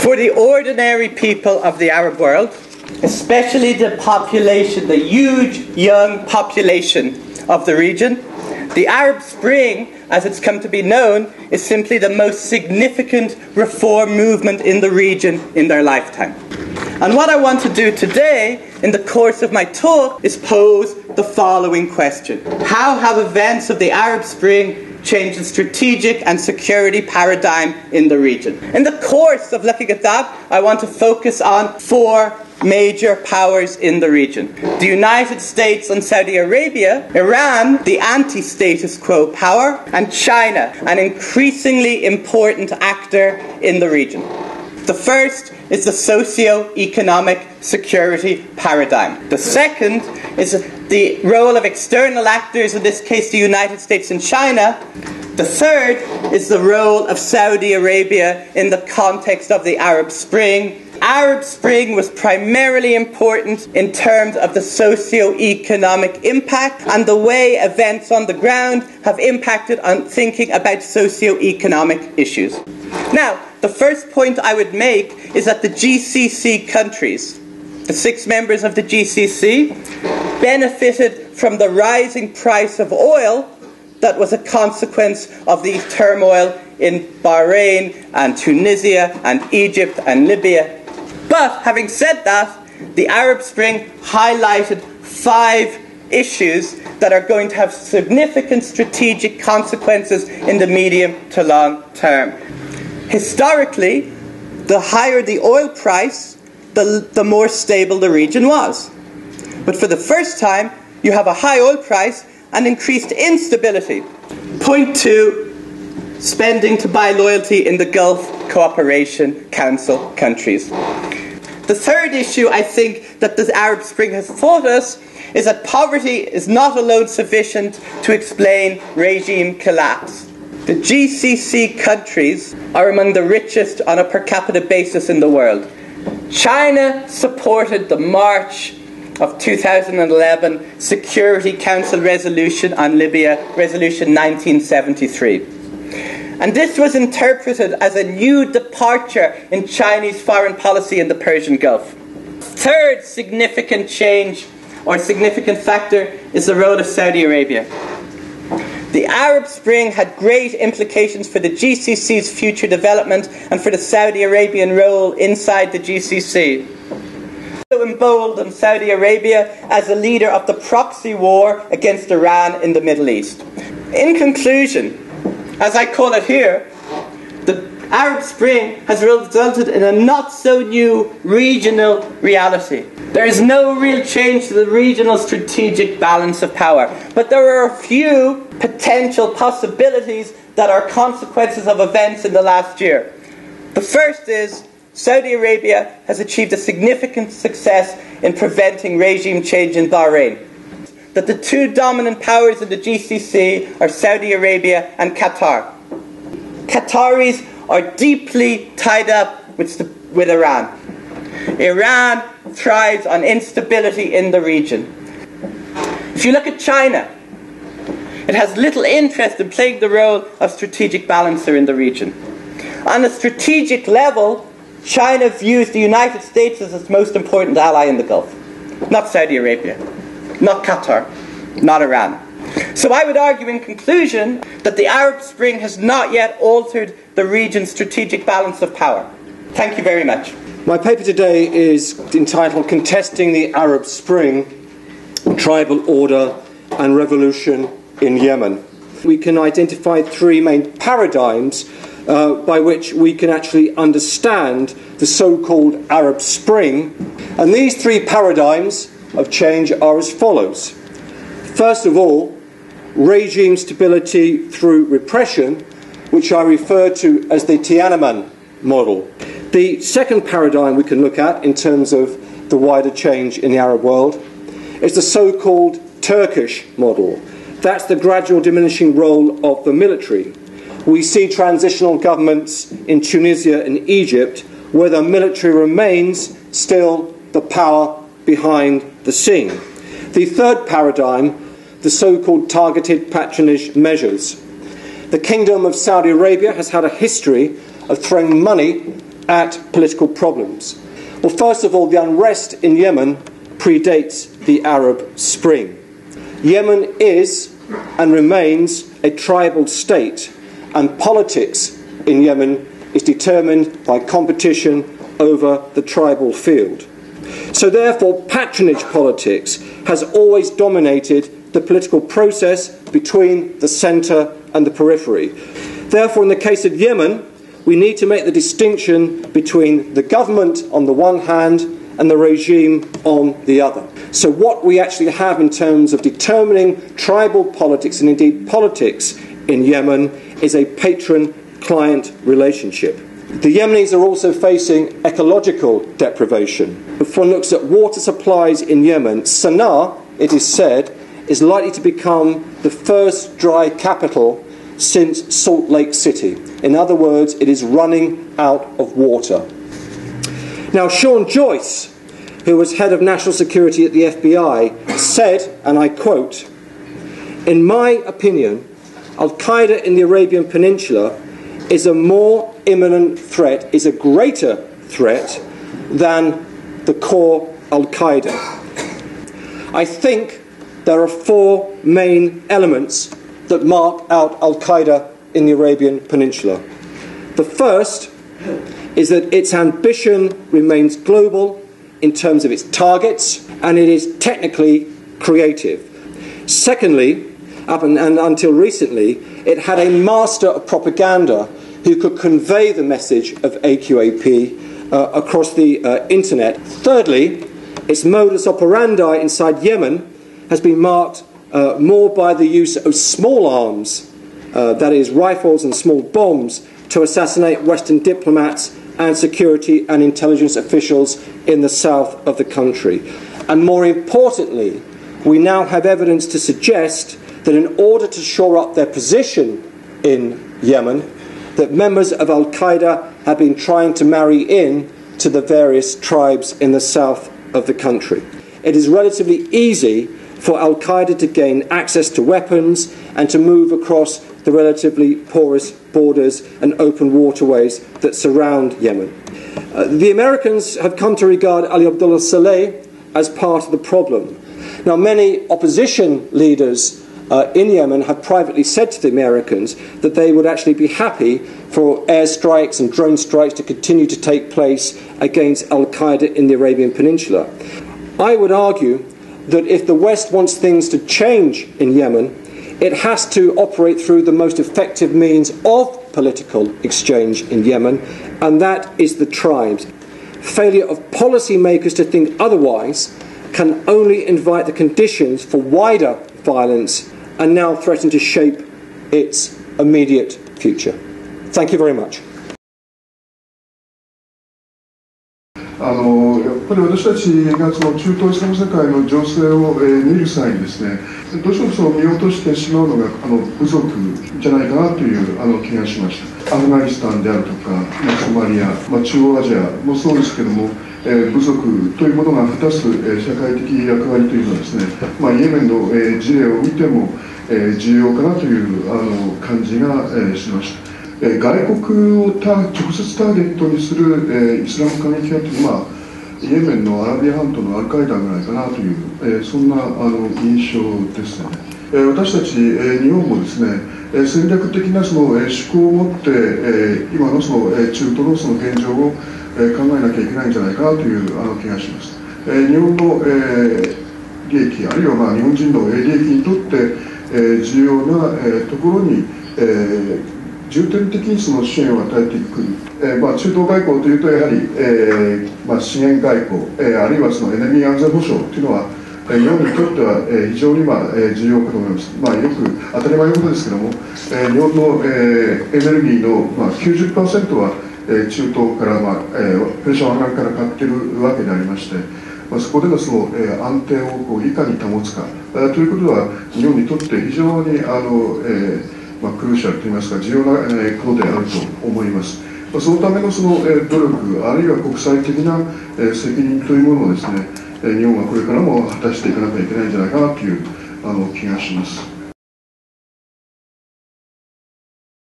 For the ordinary people of the Arab world, especially the population, the huge young population of the region, the Arab Spring, as it's come to be known, is simply the most significant reform movement in the region in their lifetime. And what I want to do today, in the course of my talk, is pose the following question. How have events of the Arab Spring changed the strategic and security paradigm in the region? In the course of looking at that, I want to focus on four major powers in the region: the United States and Saudi Arabia, Iran, the anti-status quo power, and China, an increasingly important actor in the region. The first is the socio-economic security paradigm. The second is the role of external actors, in this case the United States and China. The third is the role of Saudi Arabia in the context of the Arab Spring. Arab Spring was primarily important in terms of the socio-economic impact and the way events on the ground have impacted on thinking about socio-economic issues. Now, the first point I would make is that the GCC countries, the 6 members of the GCC, benefited from the rising price of oil that was a consequence of the turmoil in Bahrain and Tunisia and Egypt and Libya. But having said that, the Arab Spring highlighted 5 issues that are going to have significant strategic consequences in the medium to long term. Historically, the higher the oil price, the more stable the region was. But for the first time, you have a high oil price and increased instability. Point 2, spending to buy loyalty in the Gulf Cooperation Council countries. The third issue I think that the Arab Spring has taught us is that poverty is not alone sufficient to explain regime collapse. The GCC countries are among the richest on a per capita basis in the world. China supported the March of 2011 Security Council resolution on Libya, Resolution 1973. And this was interpreted as a new departure in Chinese foreign policy in the Persian Gulf. Third significant change or significant factor is the role of Saudi Arabia. The Arab Spring had great implications for the GCC's future development and for the Saudi Arabian role inside the GCC. So emboldened Saudi Arabia as a leader of the proxy war against Iran in the Middle East. In conclusion, as I call it here, the Arab Spring has resulted in a not-so-new regional reality. There is no real change to the regional strategic balance of power, but there are a few potential possibilities that are consequences of events in the last year. The first is Saudi Arabia has achieved a significant success in preventing regime change in Bahrain. That the 2 dominant powers in the GCC are Saudi Arabia and Qatar. Qataris are deeply tied up with Iran. Iran thrives on instability in the region. If you look at China, it has little interest in playing the role of strategic balancer in the region. On a strategic level, China views the United States as its most important ally in the Gulf. Not Saudi Arabia, not Qatar, not Iran. So I would argue in conclusion that the Arab Spring has not yet altered the region's strategic balance of power. Thank you very much. My paper today is entitled Contesting the Arab Spring, Tribal Order and Revolution in Yemen. We can identify 3 main paradigms by which we can actually understand the so-called Arab Spring. And these 3 paradigms of change are as follows. First of all, regime stability through repression, which I refer to as the Tiananmen model. The second paradigm we can look at in terms of the wider change in the Arab world is the so-called Turkish model. That's the gradual diminishing role of the military. We see transitional governments in Tunisia and Egypt where the military remains still the power behind the scene. The third paradigm, the so-called targeted patronage measures. The Kingdom of Saudi Arabia has had a history of throwing money at political problems. Well, first of all, the unrest in Yemen predates the Arab Spring. Yemen is and remains a tribal state, and politics in Yemen is determined by competition over the tribal field. So therefore, patronage politics has always dominated the political process between the centre and the periphery. Therefore, in the case of Yemen, we need to make the distinction between the government on the one hand and the regime on the other. So what we actually have in terms of determining tribal politics and indeed politics in Yemen is a patron-client relationship. The Yemenis are also facing ecological deprivation. If one looks at water supplies in Yemen, Sana'a, it is said, is likely to become the first dry capital since Salt Lake City. In other words, it is running out of water. Now, Sean Joyce, who was head of national security at the FBI, said, and I quote, "In my opinion, Al-Qaeda in the Arabian Peninsula is a more imminent threat, is a greater threat than the core Al-Qaeda." I think there are four main elements that mark out Al-Qaeda in the Arabian Peninsula. The first is that its ambition remains global in terms of its targets, and it is technically creative. Secondly, up and until recently, it had a master of propaganda who could convey the message of AQAP across the internet. Thirdly, its modus operandi inside Yemen has been marked more by the use of small arms, that is, rifles and small bombs, to assassinate Western diplomats and security and intelligence officials in the south of the country. And more importantly, we now have evidence to suggest that in order to shore up their position in Yemen, that members of Al-Qaeda have been trying to marry in to the various tribes in the south of the country. It is relatively easy for Al-Qaeda to gain access to weapons and to move across the relatively porous borders and open waterways that surround Yemen. The Americans have come to regard Ali Abdullah Saleh as part of the problem. Now, many opposition leaders in Yemen have privately said to the Americans that they would actually be happy for airstrikes and drone strikes to continue to take place against Al-Qaeda in the Arabian Peninsula. I would argue that if the West wants things to change in Yemen, it has to operate through the most effective means of political exchange in Yemen, and that is the tribes. Failure of policymakers to think otherwise can only invite the conditions for wider violence and now threaten to shape its immediate future. Thank you very much. やっぱり私たちがその中東イスラム世界の情勢を見る際にですね、どうしてもその見落としてしまうのが部族じゃないかなという気がしました。アフガニスタンであるとか、ソマリア、中央アジアもそうですけども、部族というものが果たす社会的役割というのはですね、イエメンの事例を見ても重要かなという感じがしました。外国を直接ターゲットにするイスラム過激派というのは、イエメンのアラビア半島のアルカイダぐらいかなという、そんな印象ですね。私たち、日本もですね、戦略的なその思考を持って、今のその中東のその現状を考えなきゃいけないんじゃないかなという気がします。日本の利益、あるいは日本人の利益にとって重要なところに重点的にその支援を与えていく国、中東外交というとやはり、資源外交、あるいはそのエネルギー安全保障というのは日本にとっては非常に重要かと思います。よく当たり前のことですけども、日本のエネルギーの90% は中東からペルシャ湾岸から買っているわけでありまして、そこでのその安定をいかに保つかということは日本にとって非常にクルーシャルといいますか重要なことであると思います。そのためのその努力あるいは国際的な責任というものをですね、日本はこれからも果たしていかなきゃいけないんじゃないかなという気がします。